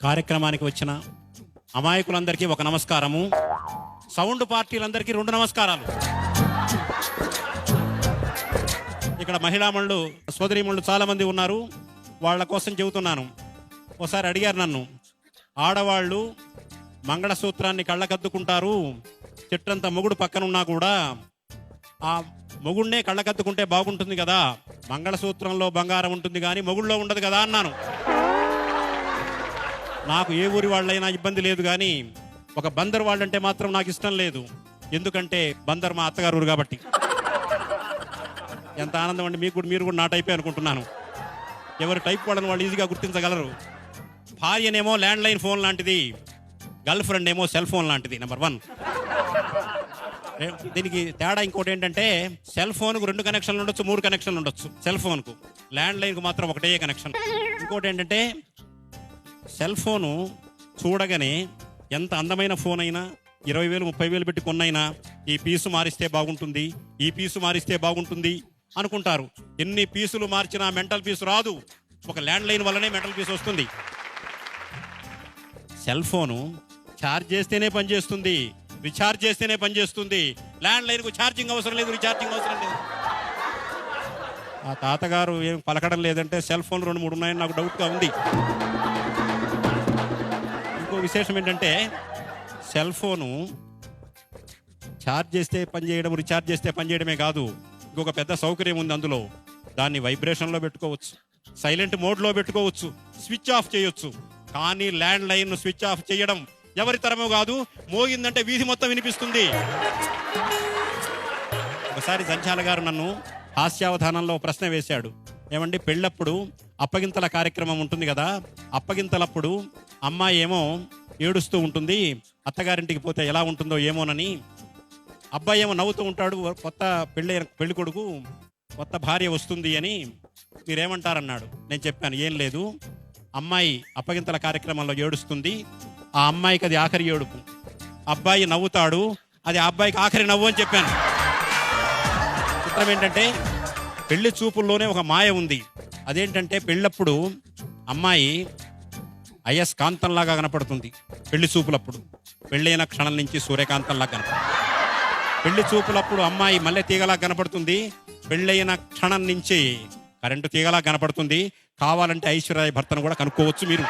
కార్యక్రమానికి వచ్చిన అమాయకులందరికీ ఒక నమస్కారము, సౌండ్ పార్టీలందరికీ 2 నమస్కారాలు. ఇక్కడ మహిళామణులు సోదరీమణులు చాలా మంది ఉన్నారు, వాళ్ళ కోసం చెబుతున్నాను. ఒకసారి అడిగారు నన్ను, ఆడవాళ్ళు మంగళసూత్రాన్ని కళ్ళకద్దుకుంటారు, చెట్టంత మొగుడు పక్కనున్నా కూడా ఆ మొగుడినే కళ్ళకద్దుకుంటే బాగుంటుంది కదా, మంగళసూత్రంలో బంగారం ఉంటుంది కానీ మొగుళ్ళో ఉండదు కదా అన్నాను. నాకు ఏ ఊరి వాళ్ళైనా ఇబ్బంది లేదు, కానీ ఒక బందర్ వాళ్ళంటే మాత్రం నాకు ఇష్టం లేదు. ఎందుకంటే బందర్ మా అత్తగారు ఊరు కాబట్టి. ఎంత ఆనందం అండి, మీరు కూడా నా టైపే అనుకుంటున్నాను. ఎవరు టైప్ వాళ్ళని వాళ్ళు ఈజీగా గుర్తించగలరు. భార్యనేమో ల్యాండ్ లైన్ ఫోన్ లాంటిది, గర్ల్ ఫ్రెండ్ ఏమో సెల్ ఫోన్ లాంటిది. నెంబర్ 1. దీనికి తేడా ఇంకోటి ఏంటంటే, సెల్ ఫోన్కు 2 కనెక్షన్లు ఉండొచ్చు, 3 కనెక్షన్లు ఉండొచ్చు. సెల్ ఫోన్కు, ల్యాండ్ లైన్కు మాత్రం ఒకటే కనెక్షన్. ఇంకోటి ఏంటంటే, సెల్ ఫోను చూడగానే ఎంత అందమైన ఫోన్ అయినా 20,000 30,000 పెట్టి కొన్నైనా ఈ పీసు మారిస్తే బాగుంటుంది, ఈ పీసు మారిస్తే బాగుంటుంది అనుకుంటారు. ఎన్ని పీసులు మార్చినా మెంటల్ పీసు రాదు. ఒక ల్యాండ్ లైన్ వల్లనే మెంటల్ పీసు వస్తుంది. సెల్ ఫోను ఛార్జ్ చేస్తేనే పనిచేస్తుంది, రీఛార్జ్ చేస్తేనే పనిచేస్తుంది. ల్యాండ్ లైన్కు ఛార్జింగ్ అవసరం లేదు, రీఛార్జింగ్ అవసరం లేదు. ఆ తాతగారు ఏం పలకడం లేదంటే సెల్ ఫోన్ 2 3 ఉన్నాయని నాకు డౌట్గా ఉంది. ఇంకో విశేషం ఏంటంటే, సెల్ ఫోను ఛార్జ్ చేస్తే పనిచేయడం, రీఛార్జ్ చేస్తే పనిచేయడమే కాదు, ఇంకొక పెద్ద సౌకర్యం ఉంది అందులో. దాన్ని వైబ్రేషన్లో పెట్టుకోవచ్చు, సైలెంట్ మోడ్లో పెట్టుకోవచ్చు, స్విచ్ ఆఫ్ చేయొచ్చు. కానీ ల్యాండ్ లైన్ స్విచ్ ఆఫ్ చేయడం ఎవరి తరమో కాదు. మోగిందంటే వీధి మొత్తం వినిపిస్తుంది. ఒకసారి జంచాల గారు నన్ను హాస్యావధానంలో ప్రశ్న వేశాడు. ఏమండి, పెళ్ళప్పుడు అప్పగింతల కార్యక్రమం ఉంటుంది కదా, అప్పగింతలప్పుడు అమ్మాయి ఏమో ఏడుస్తూ ఉంటుంది, అత్తగారింటికి పోతే ఎలా ఉంటుందో ఏమోనని. అబ్బాయి ఏమో నవ్వుతూ ఉంటాడు, కొత్త పెళ్లి కొడుకు కొత్త భార్య వస్తుంది అని. మీరేమంటారన్నాడు. నేను చెప్పాను, ఏం లేదు, అమ్మాయి అప్పగింతల కార్యక్రమంలో ఏడుస్తుంది, ఆ అమ్మాయికి అది ఆఖరి ఏడుపు. అబ్బాయి నవ్వుతాడు, అది ఆ అబ్బాయికి ఆఖరి నవ్వు అని చెప్పాను. చిత్రం ఏంటంటే, పెళ్లి చూపుల్లోనే ఒక మాయ ఉంది. అదేంటంటే, పెళ్ళప్పుడు అమ్మాయి అయస్కాంతంలాగా కనపడుతుంది పెళ్లి చూపులప్పుడు. పెళ్ళైన క్షణం నుంచి సూర్యకాంతంలాగా కనపడుతుంది. పెళ్లి చూపులప్పుడు అమ్మాయి మల్లె తీగలా కనపడుతుంది, పెళ్ళైన క్షణం నుంచి కరెంటు తీగలా కనపడుతుంది. కావాలంటే ఐశ్వర్య భర్తను కూడా కనుక్కోవచ్చు మీరు.